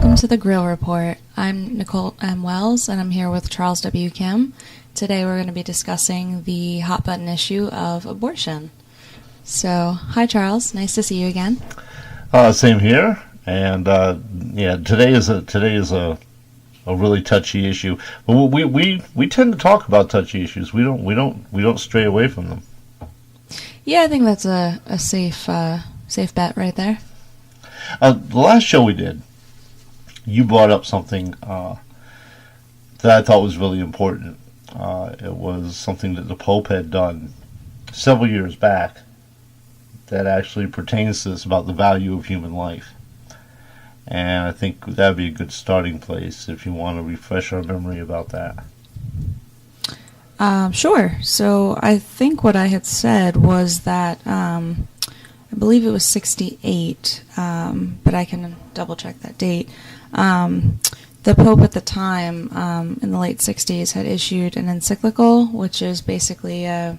Welcome to the Grill Report. I'm Nicole M. Wells, and I'm here with Charles W. Kim. Today we're going to be discussing the hot button issue of abortion. So, hi Charles, nice to see you again. Same here, and today is a really touchy issue. But we tend to talk about touchy issues. We don't stray away from them. Yeah, I think that's a safe bet right there. The last show we did, you brought up something that I thought was really important. It was something that the Pope had done several years back that actually pertains to this, about the value of human life. And I think that would be a good starting place if you want to refresh our memory about that. Sure. So I think what I had said was that I believe it was 68, but I can double check that date. The Pope at the time, in the late 60s, had issued an encyclical, which is basically a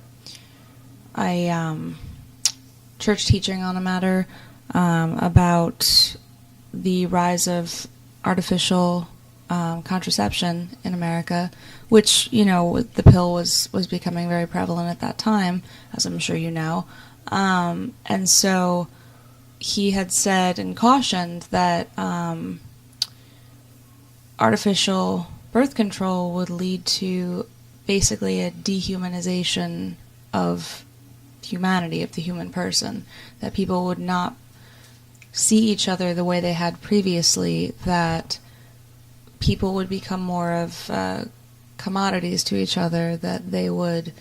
church teaching on a matter about the rise of artificial contraception in America, which, you know, the pill was becoming very prevalent at that time, as I'm sure you know. And so he had said and cautioned that artificial birth control would lead to basically a dehumanization of humanity, of the human person, that people would not see each other the way they had previously, that people would become more of commodities to each other, that they would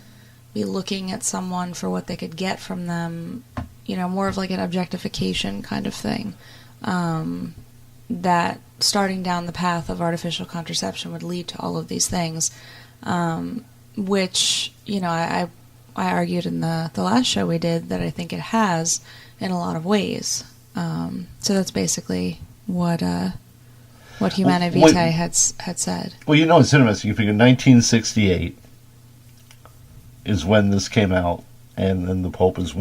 be looking at someone for what they could get from them, you know, more of like an objectification kind of thing. That starting down the path of artificial contraception would lead to all of these things, which, you know, I argued in the last show we did that I think it has in a lot of ways. So that's basically what Humanae Vitae had said. Well, you know, it's interesting. You figure 1968 is when this came out, and then the Pope is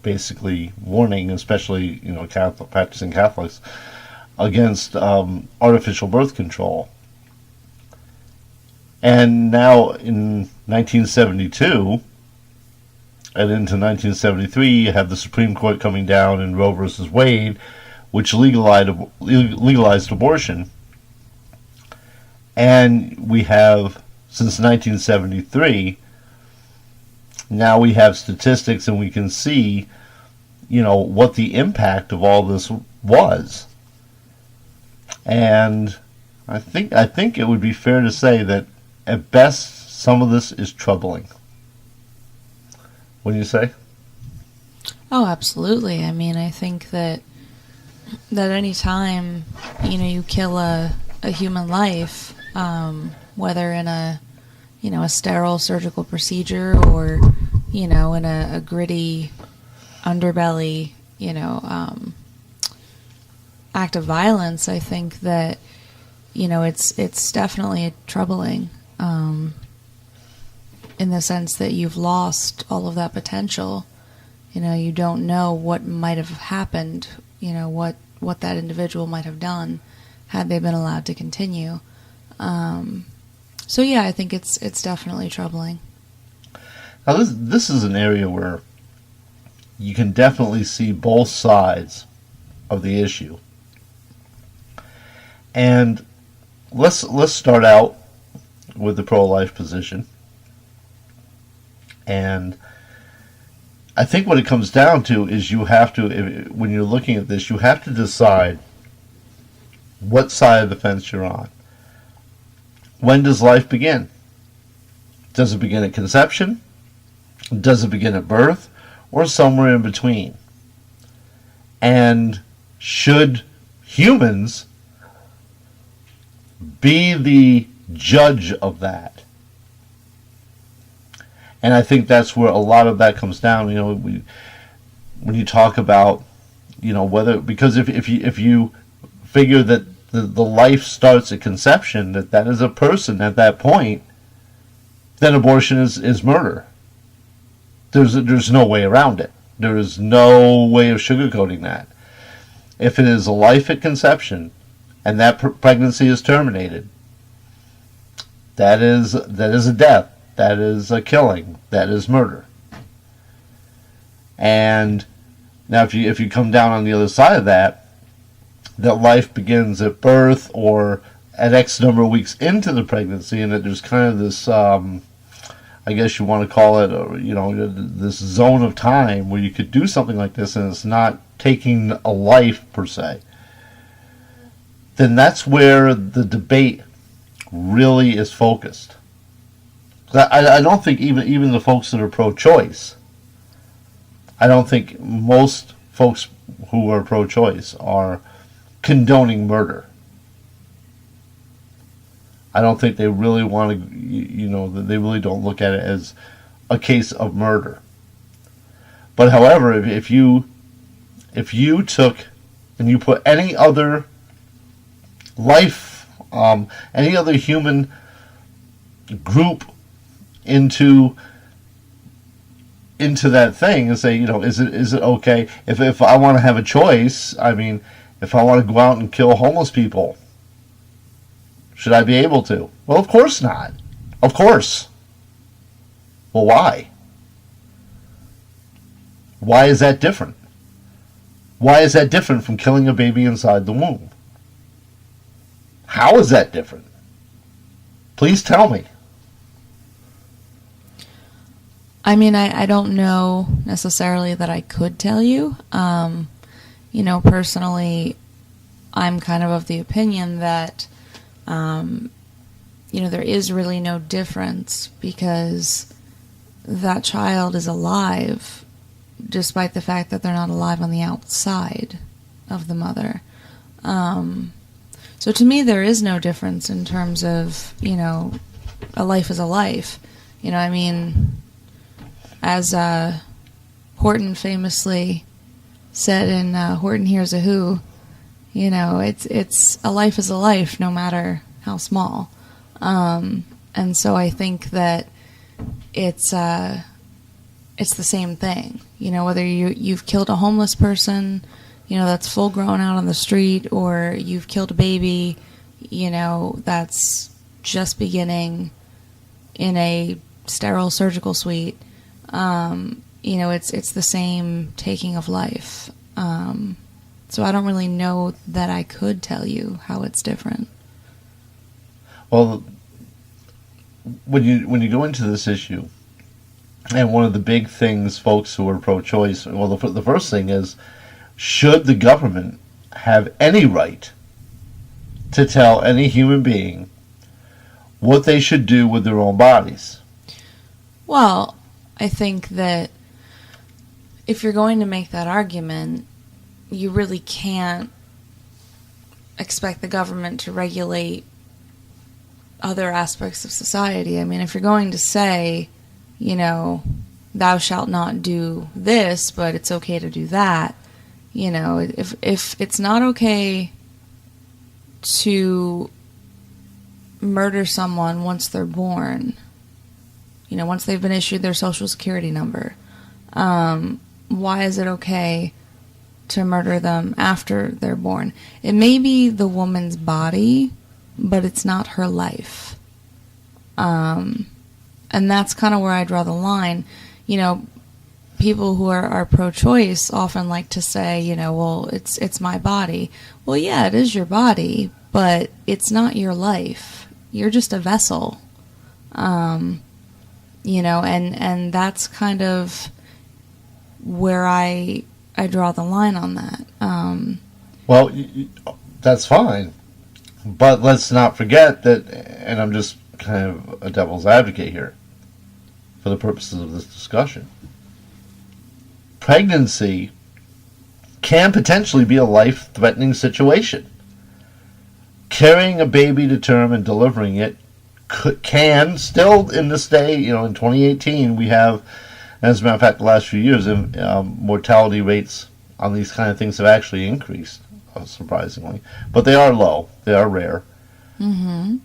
basically warning, especially, you know, practicing Catholics, against artificial birth control. And now in 1972 and into 1973, you have the Supreme Court coming down in Roe versus Wade, which legalized abortion. And we have, since 1973, now we have statistics, and we can see, you know, what the impact of all this was. And I think it would be fair to say that at best some of this is troubling. What do you say? Oh, absolutely. I mean, I think that any time, you know, you kill a human life, whether in a sterile surgical procedure or, you know, in a gritty underbelly, you know, act of violence, I think that, you know, it's definitely troubling, in the sense that you've lost all of that potential. You know, you don't know what might have happened, you know, what that individual might have done had they been allowed to continue. So yeah, I think it's definitely troubling. Now this is an area where you can definitely see both sides of the issue. And let's start out with the pro-life position. And I think what it comes down to is you have to, when you're looking at this, you have to decide what side of the fence you're on. When does life begin? Does it begin at conception? Does it begin at birth? Or somewhere in between? And should humans be the judge of that? And I think that's where a lot of that comes down. You know, when you talk about, you know, whether, because if you figure that the life starts at conception, that is a person at that point, then abortion is murder. There's no way around it. There is no way of sugarcoating that. If it is a life at conception, and that pregnancy is terminated, that is a death. That is a killing. That is murder. And now, if you come down on the other side of that, that life begins at birth or at X number of weeks into the pregnancy, and that there's kind of this, I guess you want to call it, this zone of time where you could do something like this, and it's not taking a life per se. Then that's where the debate really is focused. I don't think even the folks that are pro-choice, I don't think most folks who are pro-choice are condoning murder. I don't think they really want to, they really don't look at it as a case of murder. But however, if you took and you put any other life, any other human group into that thing and say, is it okay if I want to have a choice? I mean, if I want to go out and kill homeless people, should I be able to? Well, of course not. Of course. Well, why? Why is that different? Why is that different from killing a baby inside the womb? How is that different? Please tell me. I mean, I don't know necessarily that I could tell you. Personally, I'm kind of the opinion that, there is really no difference because that child is alive despite the fact that they're not alive on the outside of the mother. So to me, there is no difference in terms of, a life is a life. As Horton famously said in Horton Hears a Who, it's a life is a life, no matter how small. And so I think that it's the same thing. Whether you've killed a homeless person, that's full grown out on the street, or you've killed a baby, that's just beginning in a sterile surgical suite. It's the same taking of life. So I don't really know that I could tell you how it's different. Well, when you go into this issue, and one of the big things, folks who are pro-choice, well, the first thing is, should the government have any right to tell any human being what they should do with their own bodies? Well, I think that if you're going to make that argument, you really can't expect the government to regulate other aspects of society. I mean, if you're going to say, thou shalt not do this, but it's okay to do that, if it's not okay to murder someone once they're born, once they've been issued their social security number, why is it okay to murder them after they're born? It may be the woman's body, but it's not her life. And that's kind of where I draw the line. People who are pro-choice often like to say, well, it's my body. Well, yeah, it is your body, but it's not your life. You're just a vessel. And that's kind of where I draw the line on that. Well, that's fine, but let's not forget that, and I'm just kind of a devil's advocate here for the purposes of this discussion. Pregnancy can potentially be a life-threatening situation. Carrying a baby to term and delivering it can still, in this day, in 2018, we have, as a matter of fact, the last few years, mortality rates on these kind of things have actually increased, surprisingly. But they are low. They are rare. Mm-hmm.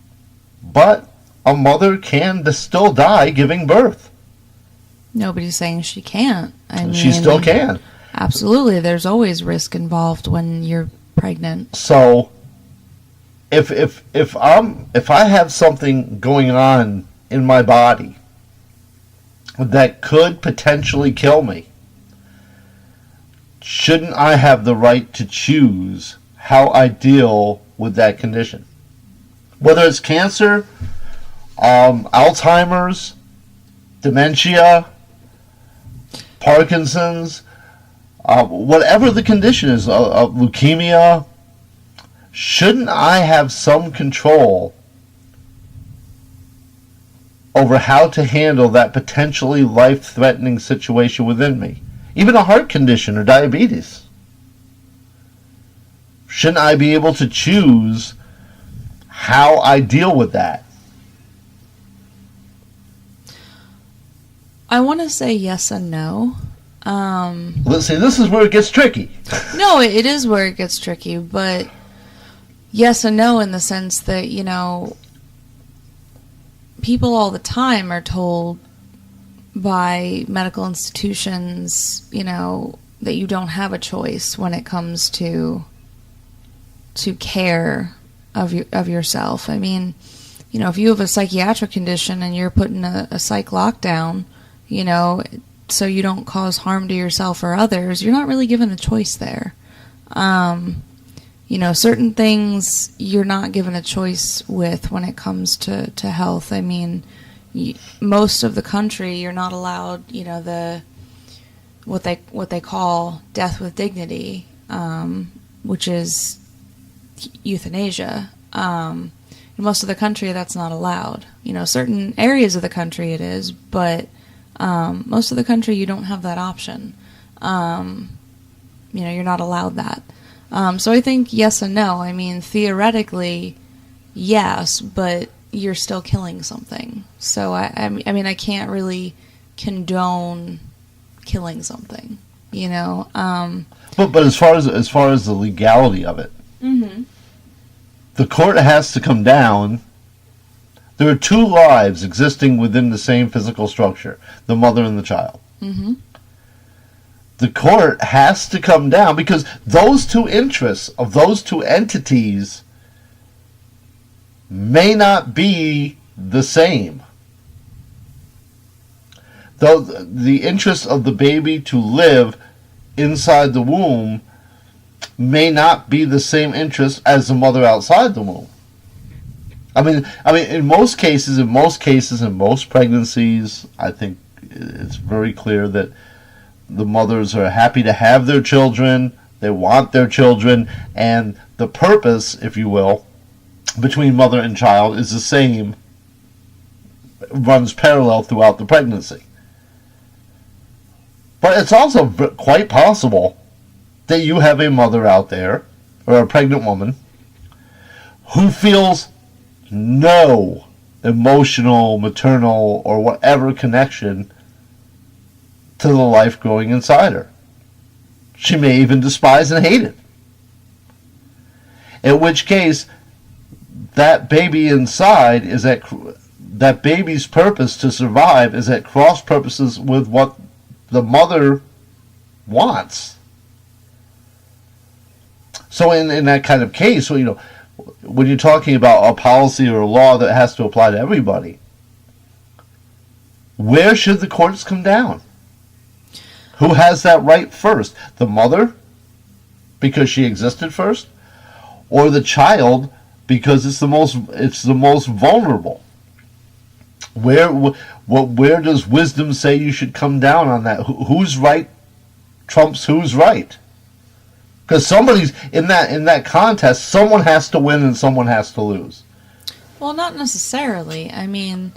But a mother can still die giving birth. Nobody's saying she can't. She still can. Absolutely. There's always risk involved when you're pregnant. So, if I have something going on in my body that could potentially kill me, shouldn't I have the right to choose how I deal with that condition? Whether it's cancer, Alzheimer's, dementia, Parkinson's, whatever the condition is, leukemia, shouldn't I have some control over how to handle that potentially life-threatening situation within me? Even a heart condition or diabetes. Shouldn't I be able to choose how I deal with that? I want to say yes and no. Let's see, this is where it gets tricky. No, it is where it gets tricky, but yes and no in the sense that, people all the time are told by medical institutions, that you don't have a choice when it comes to care of yourself. I mean, if you have a psychiatric condition and you're put in a psych lockdown, so you don't cause harm to yourself or others, you're not really given a choice there. Certain things you're not given a choice with when it comes to health. I mean, most of the country, you're not allowed, what they call death with dignity, which is euthanasia. In most of the country, that's not allowed. Certain areas of the country it is, but most of the country you don't have that option. You're not allowed that. So I think yes and no. I mean, theoretically, yes, but you're still killing something. So I mean, I can't really condone killing something, But as far as the legality of it, mm-hmm. the court has to come down. There are two lives existing within the same physical structure: the mother and the child. Mm-hmm. The court has to come down because those two interests of those two entities may not be the same. Though the interest of the baby to live inside the womb may not be the same interest as the mother outside the womb. I mean, in most cases, in most pregnancies, I think it's very clear that the mothers are happy to have their children, they want their children, and the purpose, if you will, between mother and child is the same, runs parallel throughout the pregnancy. But it's also quite possible that you have a mother out there, or a pregnant woman, who feels no emotional, maternal, or whatever connection to the life growing inside her. She may even despise and hate it. In which case, that baby inside that baby's purpose to survive is at cross purposes with what the mother wants. So in that kind of case, when you're talking about a policy or a law that has to apply to everybody, where should the courts come down? Who has that right first? The mother, because she existed first, or the child, because it's the most vulnerable? Where does wisdom say you should come down on that? Who's right trumps who's right? Because somebody's in that contest, someone has to win and someone has to lose. Well, not necessarily. I mean,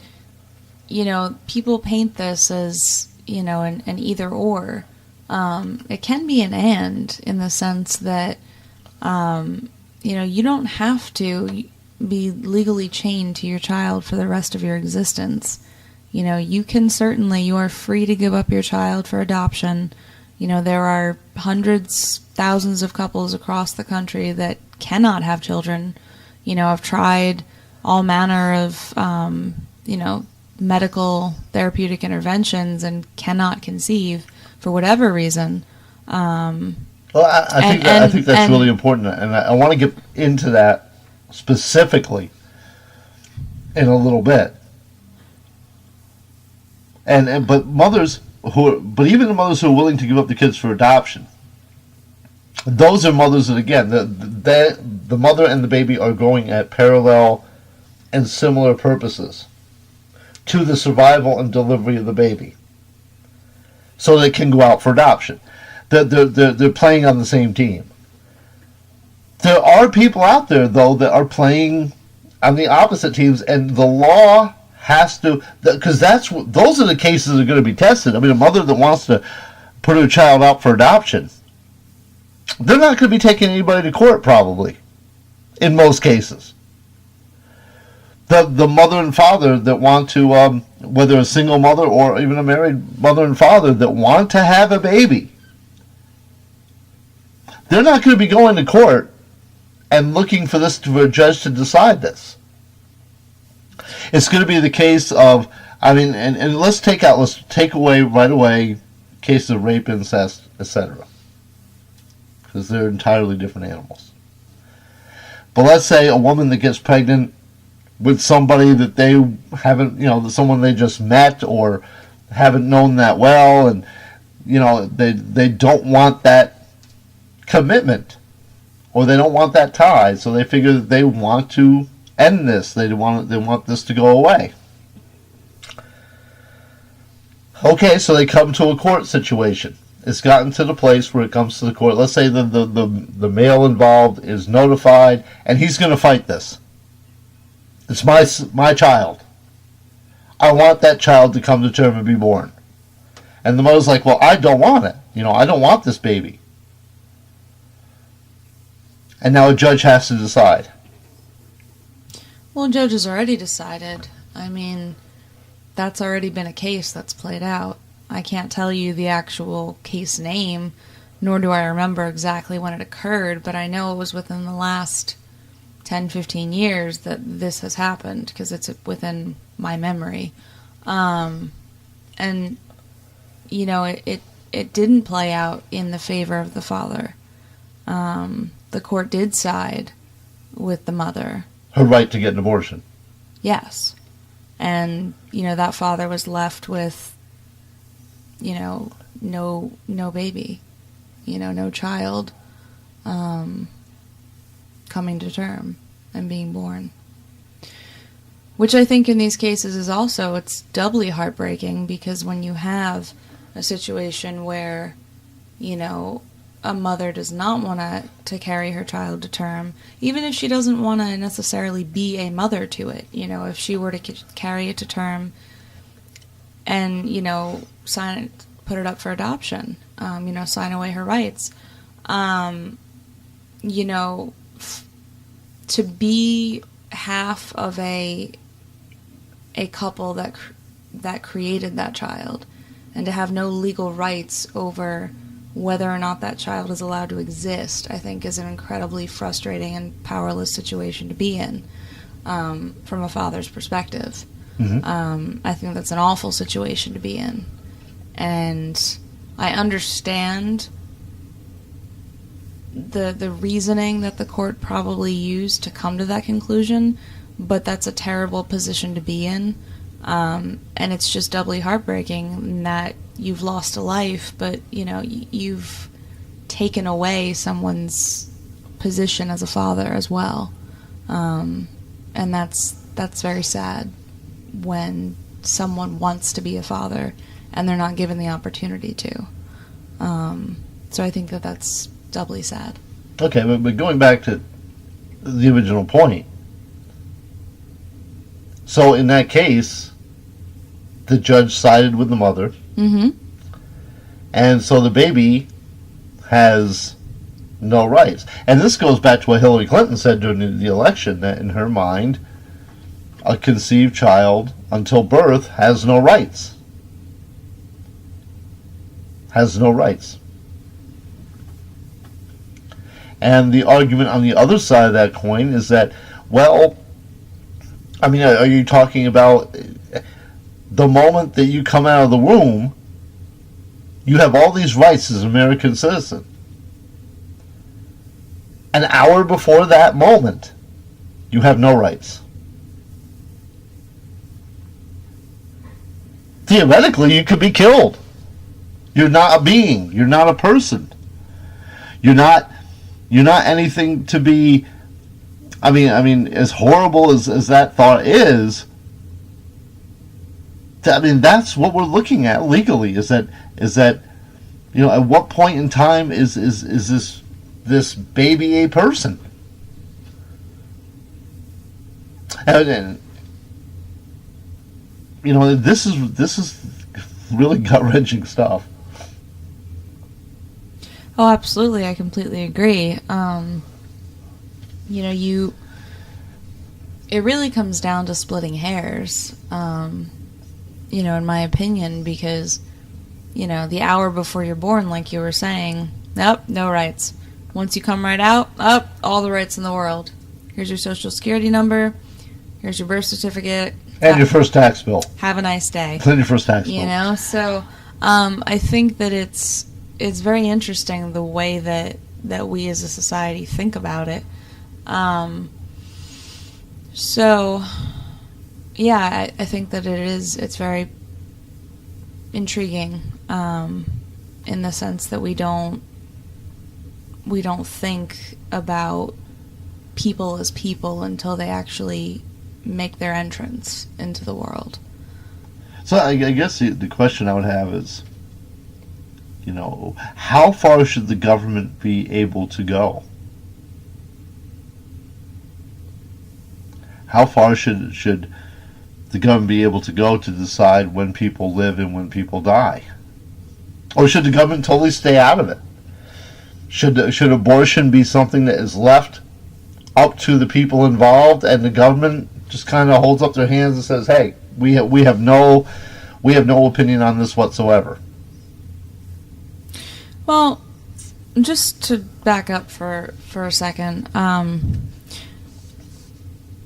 people paint this as an either or. It can be an and, in the sense that you don't have to be legally chained to your child for the rest of your existence. You are free to give up your child for adoption. There are hundreds, thousands of couples across the country that cannot have children. Have tried all manner of, medical therapeutic interventions and cannot conceive for whatever reason. Well, I think that's really important, and I want to get into that specifically in a little bit. But even the mothers who are willing to give up the kids for adoption, those are mothers that, again, the mother and the baby are going at parallel and similar purposes to the survival and delivery of the baby, so they can go out for adoption. They're playing on the same team. There are people out there, though, that are playing on the opposite teams, and the law has to, because those are the cases that are going to be tested. I mean, a mother that wants to put her child out for adoption, they're not going to be taking anybody to court, probably, in most cases. The mother and father that want to, whether a single mother or even a married mother and father that want to have a baby, they're not going to be going to court and looking for a judge to decide this. It's going to be the case of, and let's take away right away cases of rape, incest, etc., because they're entirely different animals. But let's say a woman that gets pregnant with somebody that they haven't, someone they just met or haven't known that well, and they don't want that commitment or they don't want that tie, so they figure that they want to end this. They want this to go away. Okay, so they come to a court situation. It's gotten to the place where it comes to the court. Let's say the male involved is notified, and he's going to fight this. It's my child. I want that child to come to term and be born. And the mother's like, well, I don't want it. I don't want this baby. And now a judge has to decide. Well, a judge has already decided. I mean, that's already been a case that's played out. I can't tell you the actual case name, nor do I remember exactly when it occurred, but I know it was within the last 10, 15 years that this has happened, because it's within my memory. And, it didn't play out in the favor of the father. The court did side with the mother. Her right to get an abortion. Yes. And, that father was left with, no baby, no child coming to term and being born. Which I think in these cases is also, it's doubly heartbreaking, because when you have a situation where, a mother does not want to carry her child to term, even if she doesn't want to necessarily be a mother to it, if she were to carry it to term and, sign it, put it up for adoption, sign away her rights, to be half of a couple that created that child, and to have no legal rights over whether or not that child is allowed to exist, I think is an incredibly frustrating and powerless situation to be in, from a father's perspective. Mm-hmm. I think that's an awful situation to be in. And I understand the reasoning that the court probably used to come to that conclusion, but that's a terrible position to be in. And it's just doubly heartbreaking in that you've lost a life, but, you've taken away someone's position as a father as well. And that's very sad when someone wants to be a father and they're not given the opportunity to. So I think that's doubly sad. Okay, but going back to the original point. So in that case, the judge sided with the mother. Mm-hmm. And so the baby has no rights. And this goes back to what Hillary Clinton said during the election, that in her mind, a conceived child until birth has no rights. Has no rights. And the argument on the other side of that coin is that, well, are you talking about the moment that you come out of the womb, you have all these rights as an American citizen. An hour before that moment, you have no rights. Theoretically, you could be killed. You're not a being. You're not a person. You're not anything to be. I mean, as horrible as that thought is, that's what we're looking at legally. Is that at what point in time is this baby a person? And this is really gut-wrenching stuff. Oh, absolutely. I completely agree. It really comes down to splitting hairs, in my opinion, because, the hour before you're born, like you were saying, nope, no rights. Once you come right out, all the rights in the world. Here's your social security number. Here's your birth certificate. And your first tax bill. Have a nice day. And your first tax bill. So I think that it's very interesting the way that we as a society think about it. I think that it's very intriguing in the sense that we don't think about people as people until they actually make their entrance into the world. So I guess the question I would have is, how far should the government be able to go? How far should the government be able to go to decide when people live and when people die? Or should the government totally stay out of it? Should abortion be something that is left up to the people involved, and the government just kind of holds up their hands and says, "Hey, we have no opinion on this whatsoever"? Well, just to back up for a second,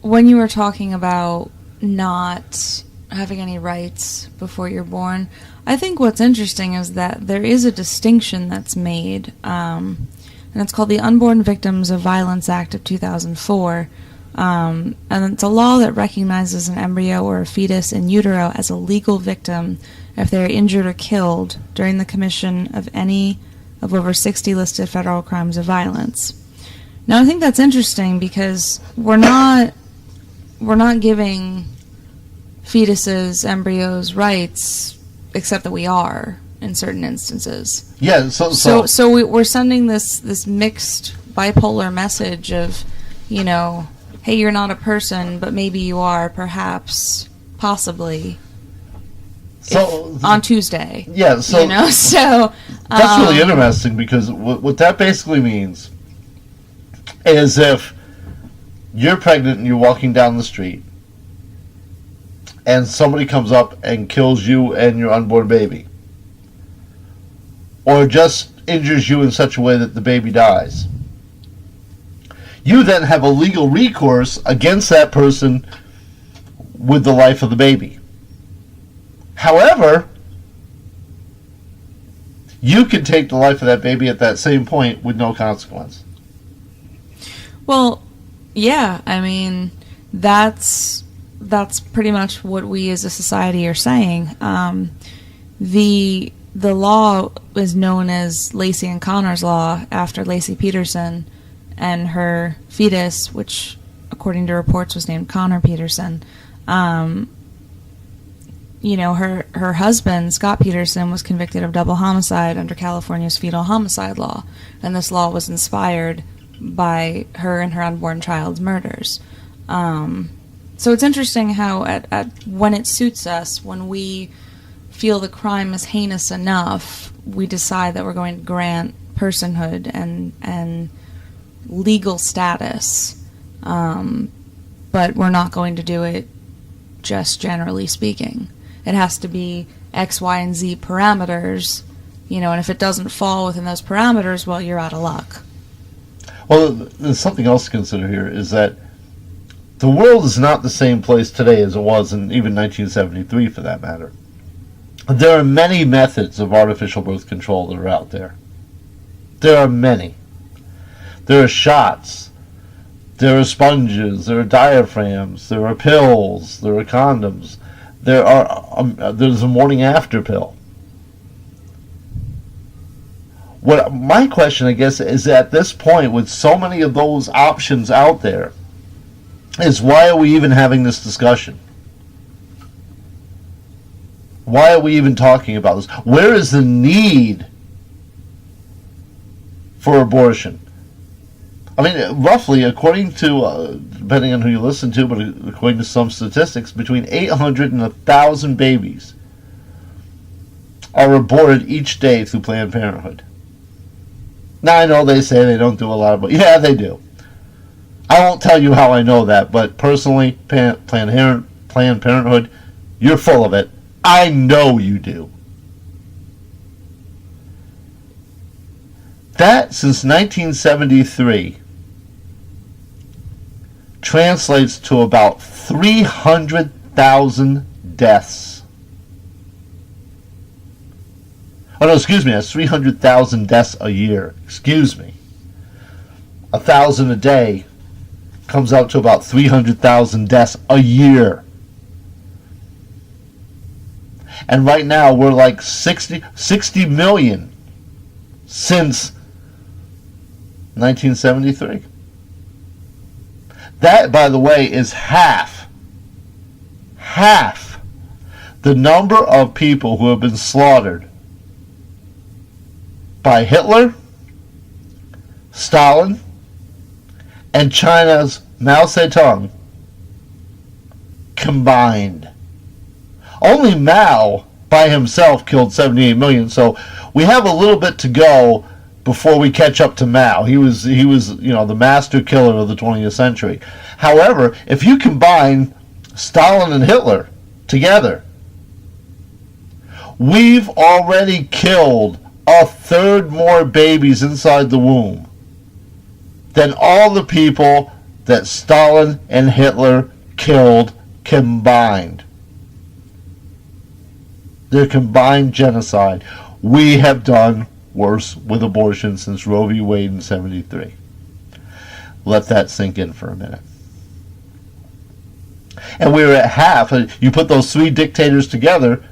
when you were talking about not having any rights before you're born, I think what's interesting is that there is a distinction that's made, and it's called the Unborn Victims of Violence Act of 2004, and it's a law that recognizes an embryo or a fetus in utero as a legal victim if they're injured or killed during the commission of any of over 60 listed federal crimes of violence. Now, I think that's interesting because we're not giving fetuses, embryos rights, except that we are in certain instances. Yeah. So we're sending this mixed bipolar message of, hey, you're not a person, but maybe you are, perhaps, possibly. On Tuesday. Yeah. So that's really interesting, because what that basically means is if you're pregnant and you're walking down the street and somebody comes up and kills you and your unborn baby, or just injures you in such a way that the baby dies, you then have a legal recourse against that person with the life of the baby. However, you can take the life of that baby at that same point with no consequence. Well, yeah, I mean, that's pretty much what we as a society are saying. The law is known as Lacey and Connor's Law, after Laci Peterson and her fetus, which, according to reports, was named Connor Peterson. Her husband, Scott Peterson, was convicted of double homicide under California's fetal homicide law, and this law was inspired by her and her unborn child's murders. So it's interesting how at when it suits us, when we feel the crime is heinous enough, we decide that we're going to grant personhood and legal status, but we're not going to do it just generally speaking. It has to be X, Y, and Z parameters, and if it doesn't fall within those parameters, well, you're out of luck. Well, there's something else to consider here, is that the world is not the same place today as it was in even 1973, for that matter. There are many methods of artificial birth control that are out there. There are many. There are shots There are sponges, there are diaphragms, there are pills, there are condoms, there's a morning after pill. What my question, I guess, is at this point, with so many of those options out there, is why are we even having this discussion? Why are we even talking about this? Where is the need for abortion? I mean, roughly, according to, depending on who you listen to, but according to some statistics, between 800 and 1,000 babies are aborted each day through Planned Parenthood. Now, I know they say they don't do a lot of, yeah, they do. I won't tell you how I know that, but personally, Planned Parenthood, you're full of it. I know you do. That, since 1973, translates to about 300,000 deaths. Oh, no, excuse me, that's 300,000 deaths a year. Excuse me. 1,000 a day comes out to about 300,000 deaths a year. And right now, we're like 60 million since 1973. That, by the way, is half the number of people who have been slaughtered by Hitler, Stalin, and China's Mao Zedong combined. Only Mao by himself killed 78 million, so we have a little bit to go before we catch up to Mao. He was the master killer of the 20th century. However, if you combine Stalin and Hitler together, we've already killed a third more babies inside the womb than all the people that Stalin and Hitler killed combined. Their combined genocide. We have done worse with abortion since Roe v. Wade in 73. Let that sink in for a minute. And we're at half. You put those three dictators together,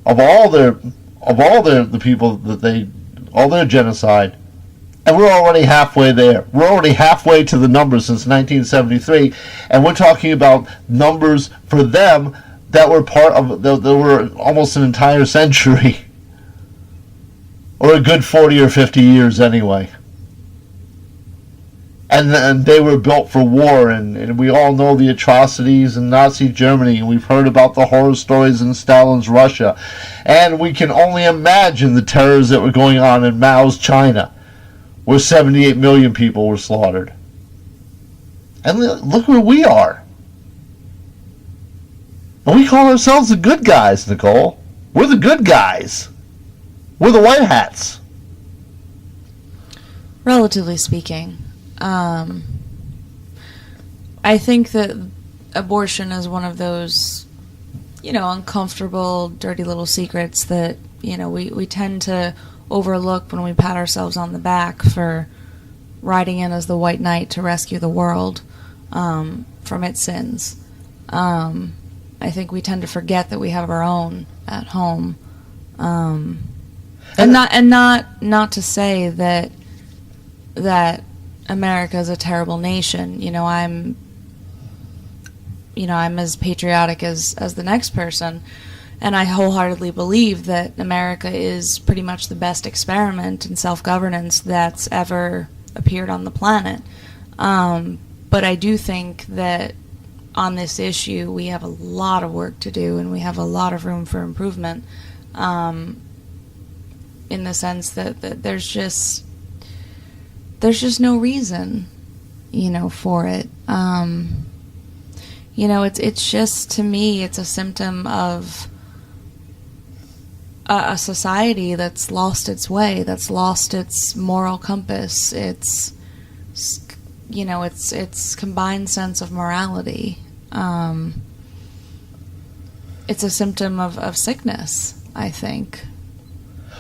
of all their the people that all their genocide, and we're already halfway there. We're already halfway to the numbers since 1973, and we're talking about numbers for them that were part of that were almost an entire century. Or a good 40 or 50 years anyway. And they were built for war, and we all know the atrocities in Nazi Germany, and we've heard about the horror stories in Stalin's Russia. And we can only imagine the terrors that were going on in Mao's China, where 78 million people were slaughtered. And look where we are. And we call ourselves the good guys, Nicole. We're the good guys. We're the white hats. Relatively speaking. I think that abortion is one of those, uncomfortable, dirty little secrets that, we tend to overlook when we pat ourselves on the back for riding in as the white knight to rescue the world from its sins. I think we tend to forget that we have our own at home. And not to say that America is a terrible nation. I'm as patriotic as the next person, and I wholeheartedly believe that America is pretty much the best experiment in self-governance that's ever appeared on the planet. But I do think that on this issue we have a lot of work to do, and we have a lot of room for improvement. In the sense that there's just no reason, for it. It's just, to me, it's a symptom of a society that's lost its way, that's lost its moral compass, its combined sense of morality. It's a symptom of sickness, I think.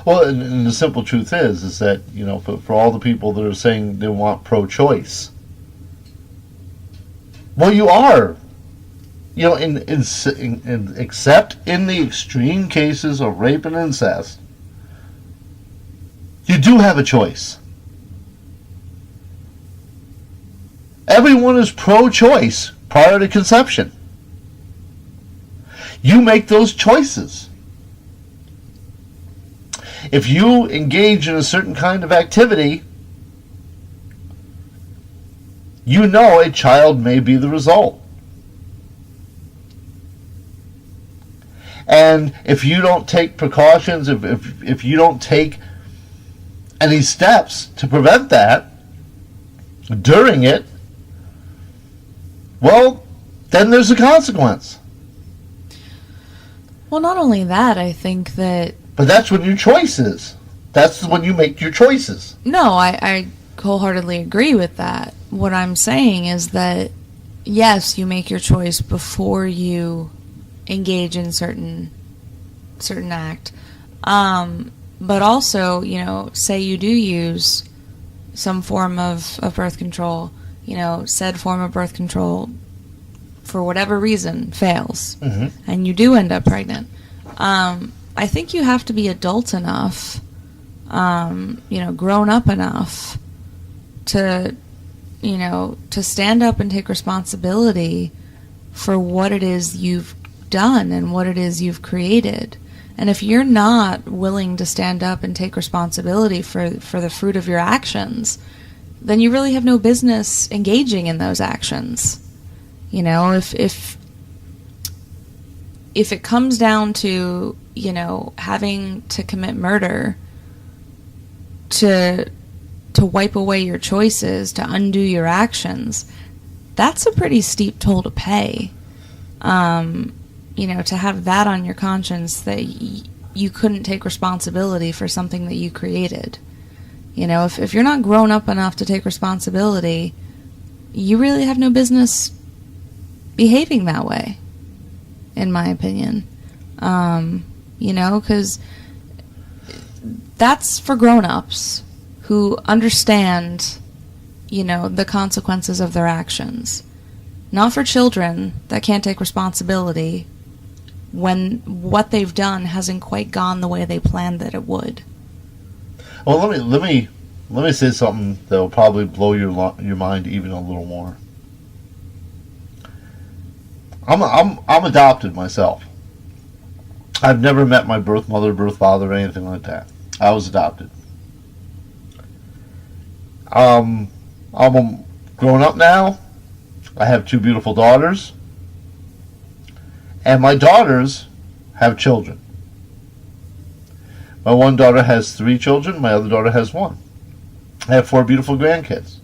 Well, and the simple truth is that, for all the people that are saying they want pro-choice, Well, you are. You know, except in the extreme cases of rape and incest, you do have a choice. Everyone is pro-choice prior to conception. You make those choices. If you engage in a certain kind of activity, you know a child may be the result. And if you don't take precautions, if you don't take any steps to prevent that during it, well, then there's a consequence. Well, not only that, I think that... But that's when your choice is. That's when you make your choices. No, I wholeheartedly agree with that. What I'm saying is that, yes, you make your choice before you engage in certain act. But also, you know, say you do use some form of birth control, you know, said form of birth control, for whatever reason, fails, and you do end up pregnant. I think you have to be adult enough, you know, grown up enough to, you know, to stand up and take responsibility for what it is you've done and what it is you've created. And if you're not willing to stand up and take responsibility for the fruit of your actions, then you really have no business engaging in those actions. You know, if it comes down to, you know, having to commit murder to wipe away your choices, to undo your actions, that's a pretty steep toll to pay. You know, to have that on your conscience, that you couldn't take responsibility for something that you created. You know, if you're not grown up enough to take responsibility, you really have no business behaving that way, in my opinion. You know, because that's for grown-ups who understand, you know, the consequences of their actions. Not for children that can't take responsibility when what they've done hasn't quite gone the way they planned that it would. Well, let me say something that will probably blow your mind even a little more. I'm adopted myself. I've never met my birth mother, birth father, or anything like that. I was adopted. I'm grown up now. I have 2 beautiful daughters. And my daughters have children. My one daughter has 3 children. My other daughter has 1. I have 4 beautiful grandkids.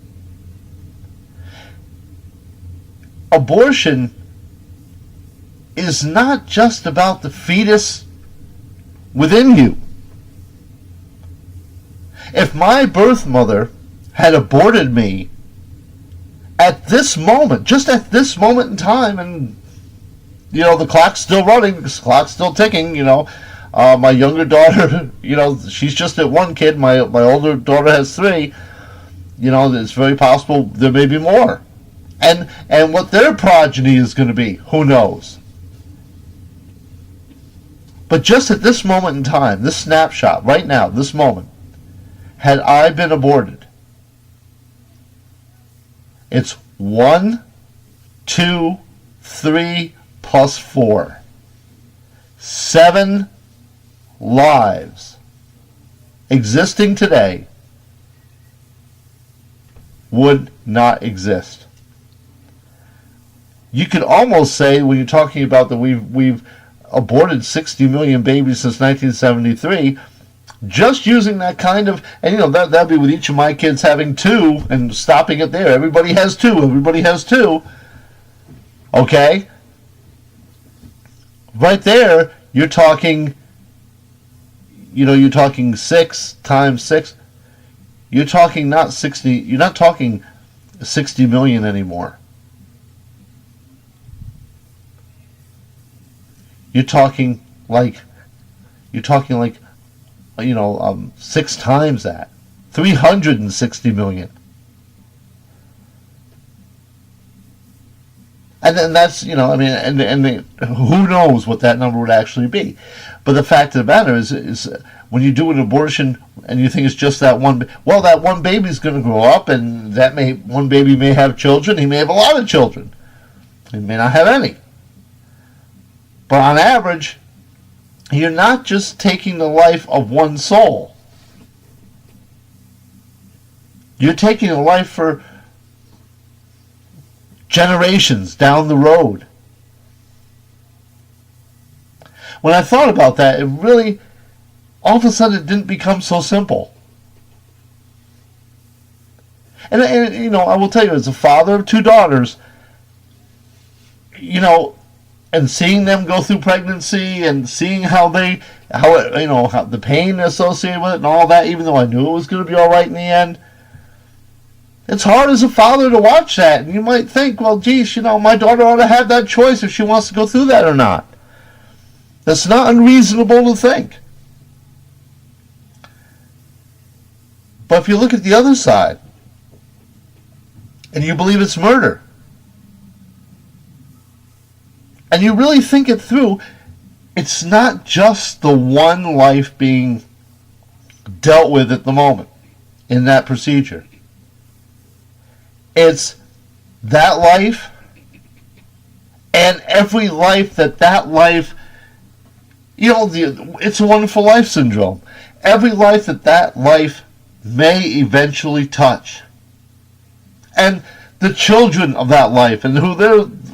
Abortion is not just about the fetus within you. If my birth mother had aborted me at this moment, just at this moment in time, and, you know, the clock's still running, the clock's still ticking, you know, my younger daughter, you know, she's just at 1 kid, my older daughter has 3, you know, it's very possible there may be more. And what their progeny is going to be, who knows? But just at this moment in time, this snapshot, right now, this moment, had I been aborted, it's 1, 2, 3 plus 4. 7 lives existing today would not exist. You could almost say, when you're talking about that we've aborted 60 million babies since 1973, just using that kind of, and you know, that'd be with each of my kids having 2 and stopping it there. Everybody has 2. Okay? Right there, you're talking, you know, you're talking 6 times 6. You're talking not 60, you're not talking 60 million anymore. You're talking like, you know, 6 times that. 360 million. And then that's, I mean, who knows what that number would actually be. But the fact of the matter is when you do an abortion and you think it's just that one, well, that one baby's going to grow up, and one baby may have children. He may have a lot of children. He may not have any. But on average, you're not just taking the life of one soul. You're taking a life for generations down the road. When I thought about that, it really, all of a sudden, it didn't become so simple. And I will tell you, as a father of two daughters, and seeing them go through pregnancy and seeing how the pain associated with it and all that, even though I knew it was going to be all right in the end, it's hard as a father to watch that. And you might think, well, geez, my daughter ought to have that choice if she wants to go through that or not. That's not unreasonable to think. But if you look at the other side, and you believe it's murder, and you really think it through, it's not just the one life being dealt with at the moment in that procedure. It's that life and every life that life, It's a Wonderful Life syndrome. Every life that life may eventually touch. And the children of that life, and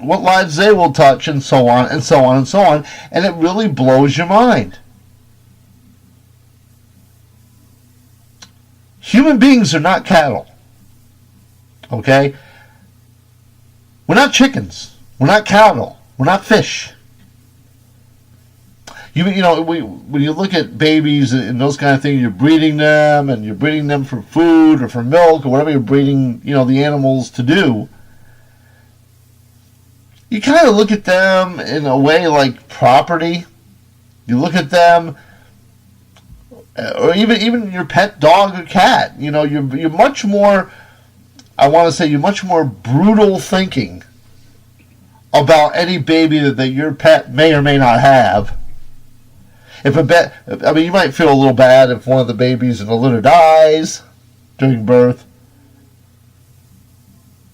what lives they will touch, and so on, and so on, and so on. And it really blows your mind. Human beings are not cattle. Okay? We're not chickens. We're not cattle. We're not fish. When you look at babies and those kind of things, you're breeding them, and you're breeding them for food or for milk or whatever you're breeding, the animals to do. You kind of look at them in a way like property. You look at them, or even your pet dog or cat. You're much more, I want to say, you're much more brutal thinking about any baby that your pet may or may not have. You might feel a little bad if one of the babies in the litter dies during birth,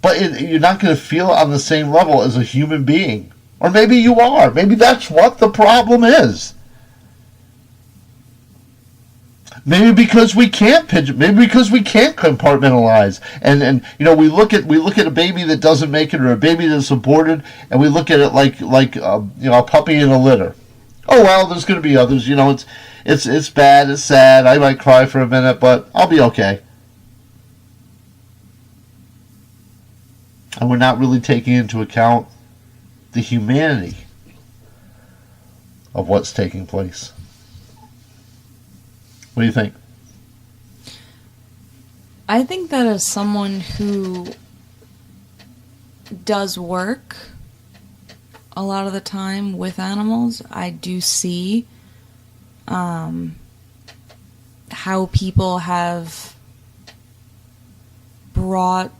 but you're not going to feel on the same level as a human being. Or maybe you are. Maybe that's what the problem is. Maybe because we can't maybe because we can't compartmentalize, and we look at a baby that doesn't make it, or a baby that's aborted, and we look at it like a puppy in a litter. Oh well, there's going to be others. It's bad, it's sad. I might cry for a minute, but I'll be okay. And we're not really taking into account the humanity of what's taking place. What do you think? I think that as someone who does work a lot of the time with animals, I do see how people have brought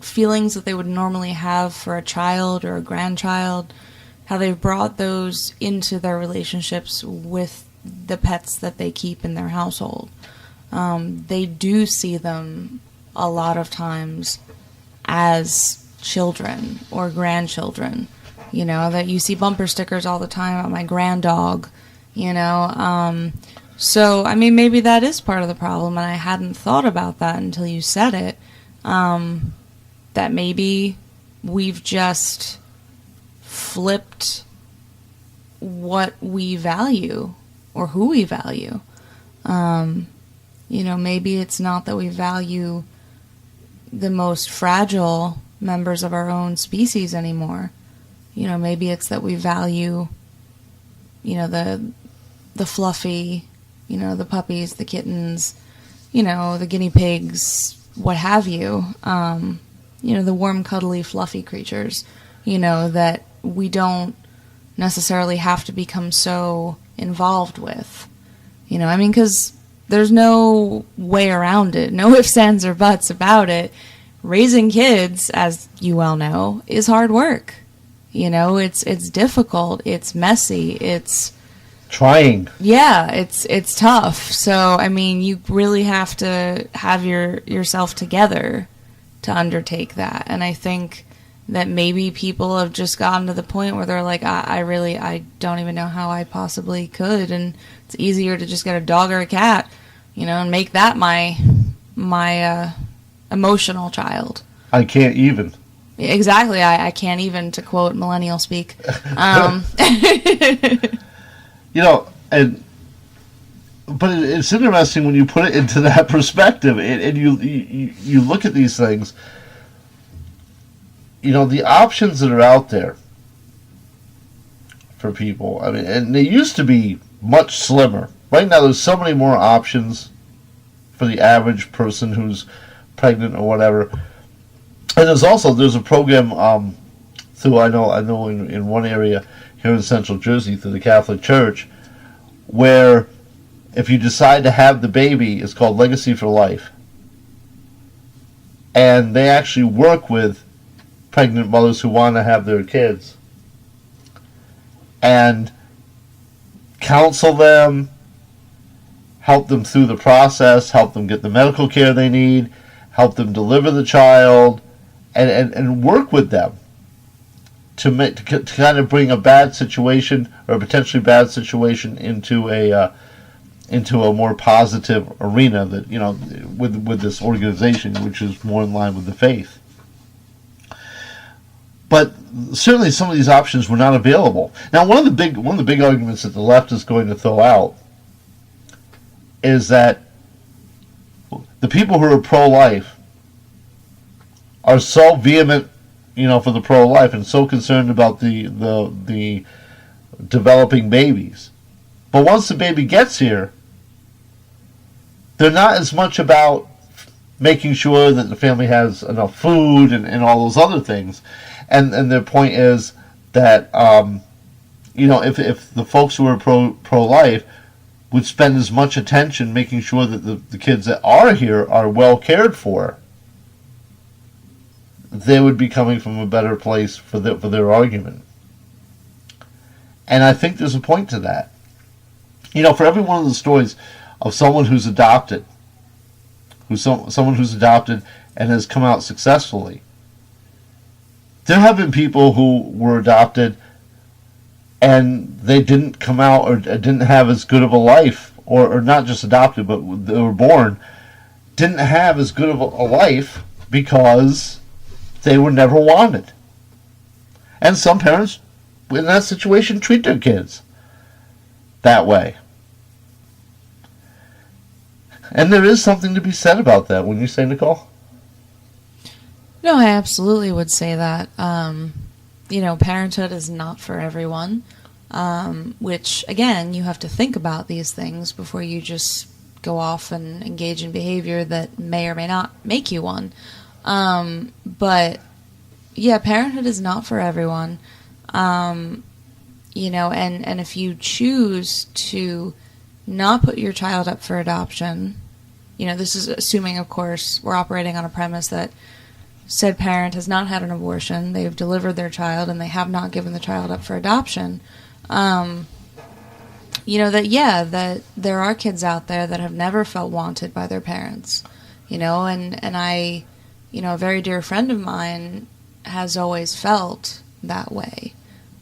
feelings that they would normally have for a child or a grandchild, how they've brought those into their relationships with the pets that they keep in their household. They do see them a lot of times as children or grandchildren. That you see bumper stickers all the time about my granddog, So, maybe that is part of the problem, and I hadn't thought about that until you said it. That maybe we've just flipped what we value or who we value. Maybe it's not that we value the most fragile members of our own species anymore. Maybe it's that we value, the fluffy, the puppies, the kittens, the guinea pigs, what have you. The warm, cuddly, fluffy creatures, that we don't necessarily have to become so involved with. Because there's no way around it, no ifs, ands, or buts about it. Raising kids, as you well know, is hard work. You know, it's difficult, it's messy, it's Trying. yeah, it's tough. So I mean, you really have to have yourself together to undertake that. And I think that maybe people have just gotten to the point where they're like, I don't even know how I possibly could, and it's easier to just get a dog or a cat, you know, and make that my emotional child. I can't even. Exactly. I can't even, to quote millennial speak. You know, but it's interesting when you put it into that perspective, and you look at these things. You know, the options that are out there for people. I mean, and they used to be much slimmer. Right now, there's so many more options for the average person who's pregnant or whatever. And there's a program through I know in one area here in Central Jersey through the Catholic Church, where if you decide to have the baby, it's called Legacy for Life. And they actually work with pregnant mothers who want to have their kids and counsel them, help them through the process, help them get the medical care they need, help them deliver the child, and work with them to kind of bring a bad situation or a potentially bad situation into a more positive arena, that, you know, with this organization, which is more in line with the faith. But certainly some of these options were not available. Now, one of the big arguments that the left is going to throw out is that the people who are pro-life are so vehement, you know, for the pro-life and so concerned about the developing babies. But once the baby gets here, they're not as much about making sure that the family has enough food and all those other things. And their point is that, you know, if the folks who are pro-life would spend as much attention making sure that the kids that are here are well cared for, they would be coming from a better place for their argument. And I think there's a point to that. You know, for every one of the stories of someone who's adopted, someone who's adopted and has come out successfully, there have been people who were adopted and they didn't come out or didn't have as good of a life, or not just adopted, but they were born, didn't have as good of a life because they were never wanted. And some parents in that situation treat their kids that way. And there is something to be said about that, wouldn't you say, Nicole? No, I absolutely would say that. You know, parenthood is not for everyone, which, again, you have to think about these things before you just go off and engage in behavior that may or may not make you one. But, yeah, parenthood is not for everyone. You know, and if you choose to not put your child up for adoption, you know, this is assuming, of course, we're operating on a premise that said parent has not had an abortion, they've delivered their child, and they have not given the child up for adoption. You know, that there are kids out there that have never felt wanted by their parents, you know, and I, you know, a very dear friend of mine has always felt that way.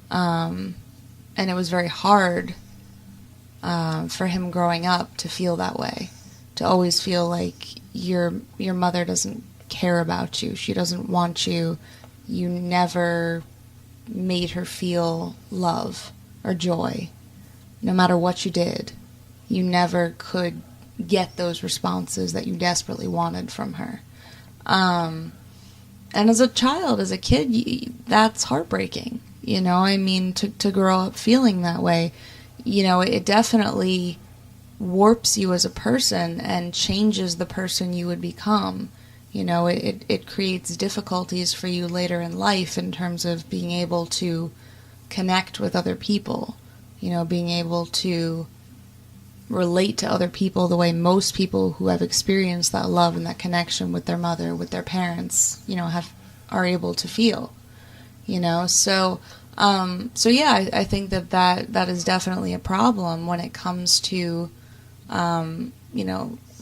And it was very hard for him growing up to feel that way, to always feel like your mother doesn't care about you, she doesn't want you, you never made her feel love or joy. No matter what you did, you never could get those responses that you desperately wanted from her. And as a child, as a kid, that's heartbreaking. You know, I mean, to grow up feeling that way, you know, it definitely warps you as a person and changes the person you would become. You know, it creates difficulties for you later in life in terms of being able to connect with other people. You know, being able to relate to other people the way most people who have experienced that love and that connection with their mother, with their parents, you know, are able to feel. You know, so So yeah, I think that is definitely a problem when it comes to,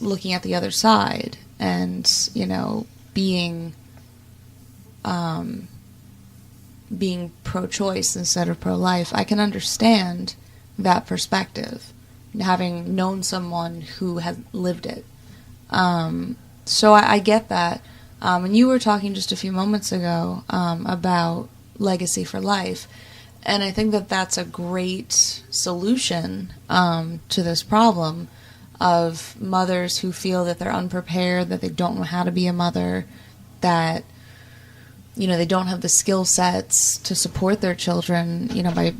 looking at the other side and, being being pro-choice instead of pro-life. I can understand that perspective, having known someone who has lived it. So I get that. And you were talking just a few moments ago about legacy for life. And I think that that's a great solution to this problem of mothers who feel that they're unprepared, that they don't know how to be a mother, that they don't have the skill sets to support their children,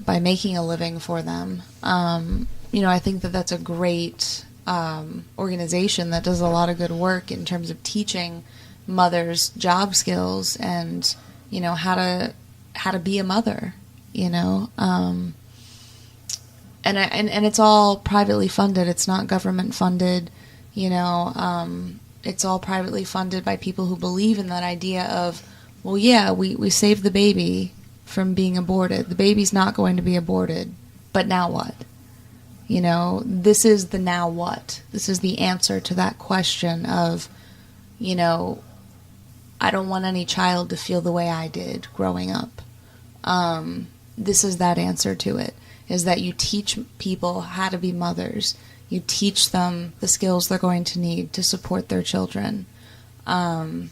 by making a living for them. I think that that's a great organization that does a lot of good work in terms of teaching mothers job skills and, how to be a mother, and it's all privately funded. It's not government funded, it's all privately funded by people who believe in that idea of, well, yeah, we saved the baby from being aborted. The baby's not going to be aborted, but now what? This is the now what. This is the answer to that question of, I don't want any child to feel the way I did growing up. This is that answer to it, is that you teach people how to be mothers. You teach them the skills they're going to need to support their children. And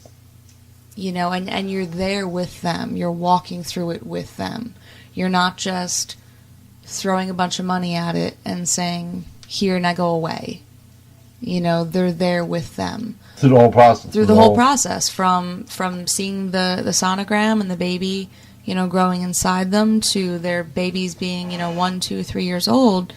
you're there with them. You're walking through it with them. You're not just throwing a bunch of money at it and saying, here, now go away. They're there with them. Through the whole process. Through the whole process, from seeing the sonogram and the baby, growing inside them, to their babies being, 1, 2, 3 years old,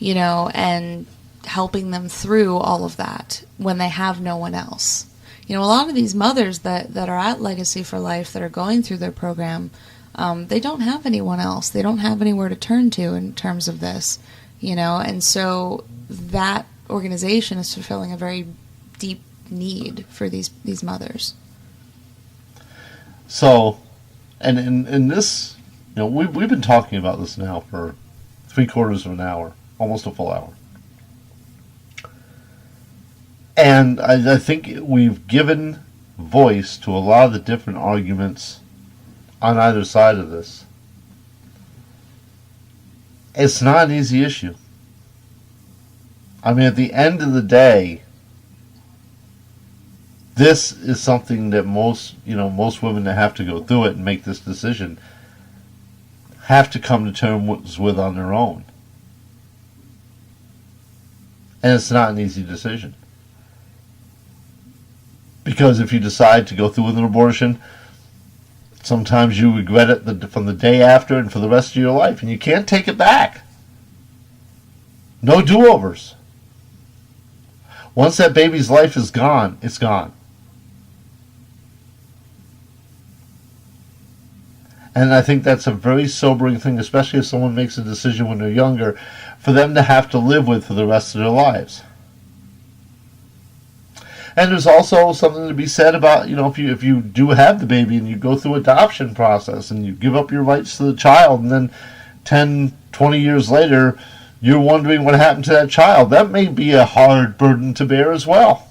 and helping them through all of that when they have no one else. A lot of these mothers that are at Legacy for Life, that are going through their program, they don't have anyone else. They don't have anywhere to turn to in terms of this, and so that organization is fulfilling a very deep need for these mothers. So, and in this, we've been talking about this now for 3/4 of an hour, almost a full hour. And I think we've given voice to a lot of the different arguments on either side of this. It's not an easy issue. I mean, at the end of the day, this is something that most women that have to go through it and make this decision have to come to terms with on their own. And it's not an easy decision. Because if you decide to go through with an abortion, sometimes you regret it from the day after and for the rest of your life, and you can't take it back. No do-overs. Once that baby's life is gone, it's gone. And I think that's a very sobering thing, especially if someone makes a decision when they're younger, for them to have to live with for the rest of their lives. And there's also something to be said about, if you do have the baby and you go through adoption process and you give up your rights to the child, and then 10, 20 years later, you're wondering what happened to that child. That may be a hard burden to bear as well.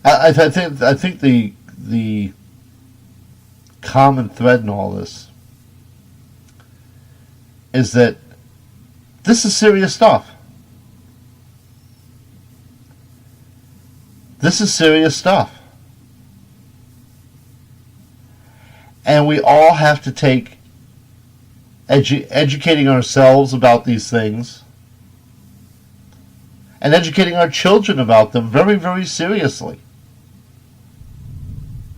I think the common thread in all this is that this is serious stuff. This is serious stuff. And we all have to take educating ourselves about these things and educating our children about them very, very seriously.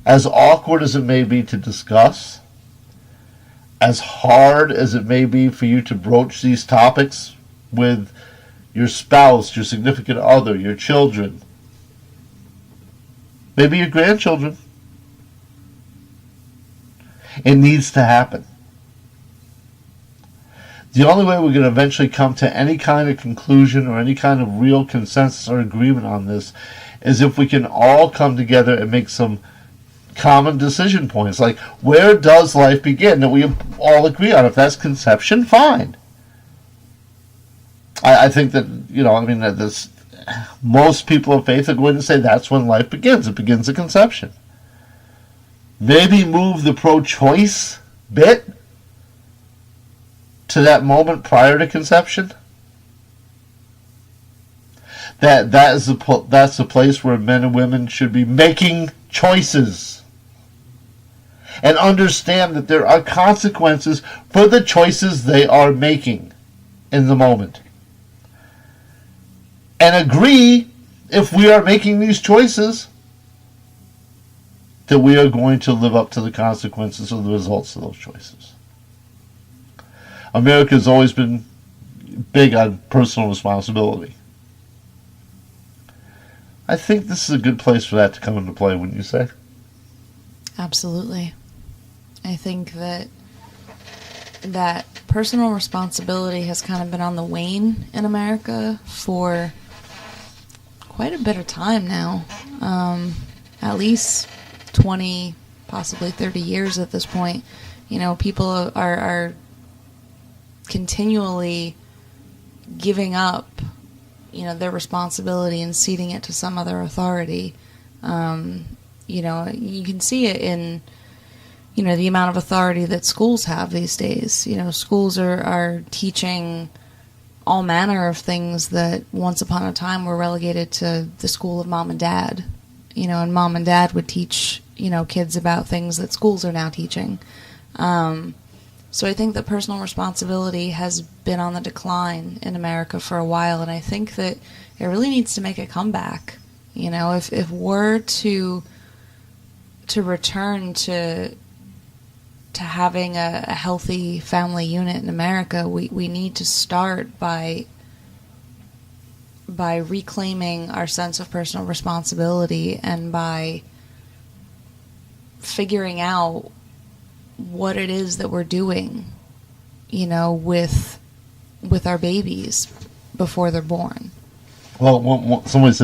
As awkward as it may be to discuss, as hard as it may be for you to broach these topics with your spouse, your significant other, your children, maybe your grandchildren, it needs to happen. The only way we're going to eventually come to any kind of conclusion or any kind of real consensus or agreement on this is if we can all come together and make some common decision points. Like, where does life begin that we all agree on? If that's conception, fine. I think that, that this, most people of faith are going to say that's when life begins. It begins at conception. Maybe move the pro-choice bit to that moment prior to conception. That's the place where men and women should be making choices and understand that there are consequences for the choices they are making in the moment, and agree, if we are making these choices, that we are going to live up to the consequences of the results of those choices. America has always been big on personal responsibility. I think this is a good place for that to come into play, wouldn't you say? Absolutely. I think that personal responsibility has kind of been on the wane in America for quite a bit of time now. At least 20, possibly 30 years at this point. People are continually giving up their responsibility and ceding it to some other authority. You can see it in the amount of authority that schools have these days. Schools are teaching all manner of things that once upon a time were relegated to the school of mom and dad. And mom and dad would teach kids about things that schools are now teaching. So I think that personal responsibility has been on the decline in America for a while, and I think that it really needs to make a comeback. If we're to return to having a healthy family unit in America, we need to start by reclaiming our sense of personal responsibility and by figuring out what it is that we're doing, with our babies before they're born. Well, somebody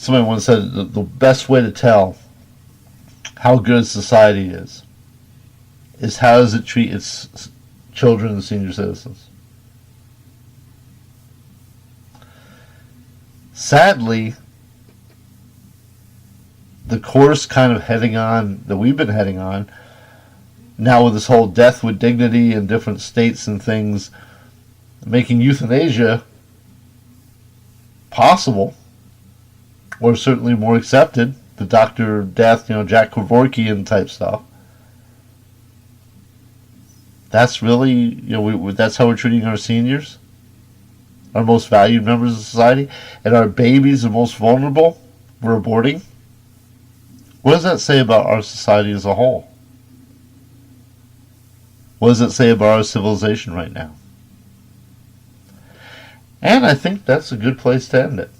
once said the best way to tell how good a society is how does it treat its children and senior citizens. Sadly, the course kind of that we've been heading on, now with this whole death with dignity in different states and things, making euthanasia possible, or certainly more accepted, the Dr. Death, Jack Kevorkian type stuff. That's really, that's how we're treating our seniors, our most valued members of society, and our babies, the most vulnerable, we're aborting. What does that say about our society as a whole? What does it say about our civilization right now? And I think that's a good place to end it.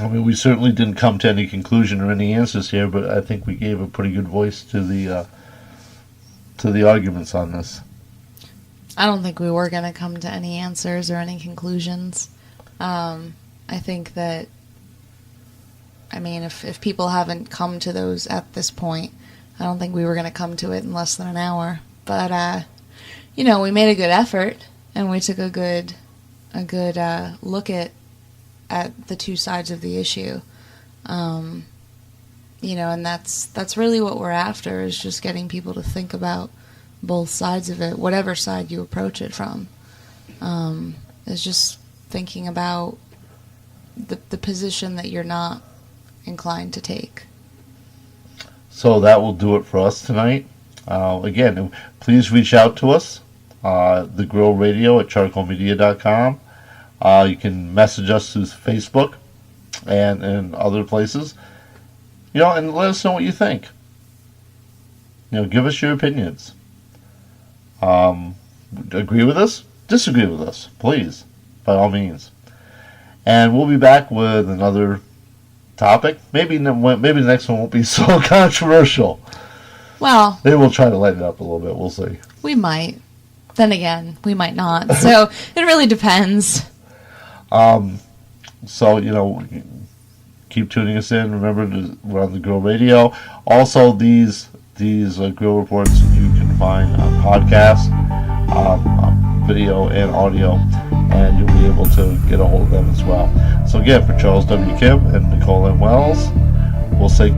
I mean, we certainly didn't come to any conclusion or any answers here, but I think we gave a pretty good voice to the arguments on this. I don't think we were going to come to any answers or any conclusions. I think that, if people haven't come to those at this point, I don't think we were going to come to it in less than an hour. But, we made a good effort, and we took a good look at the two sides of the issue. And that's really what we're after, is just getting people to think about both sides of it, whatever side you approach it from. Is just thinking about the position that you're not inclined to take. So that will do it for us tonight. Again, please reach out to us, The Grill Radio at charcoalmedia.com. You can message us through Facebook and other places, and let us know what you think. Give us your opinions. Agree with us? Disagree with us, please, by all means. And we'll be back with another topic. Maybe the next one won't be so controversial. Well, maybe we'll try to lighten it up a little bit. We'll see. We might. Then again, we might not. So it really depends. So, keep tuning us in. Remember, we're on the Grill Radio. Also, these grill reports you can find on podcasts, video and audio, and you'll be able to get a hold of them as well. So again, for Charles W. Kim and Nicole M. Wells, we'll say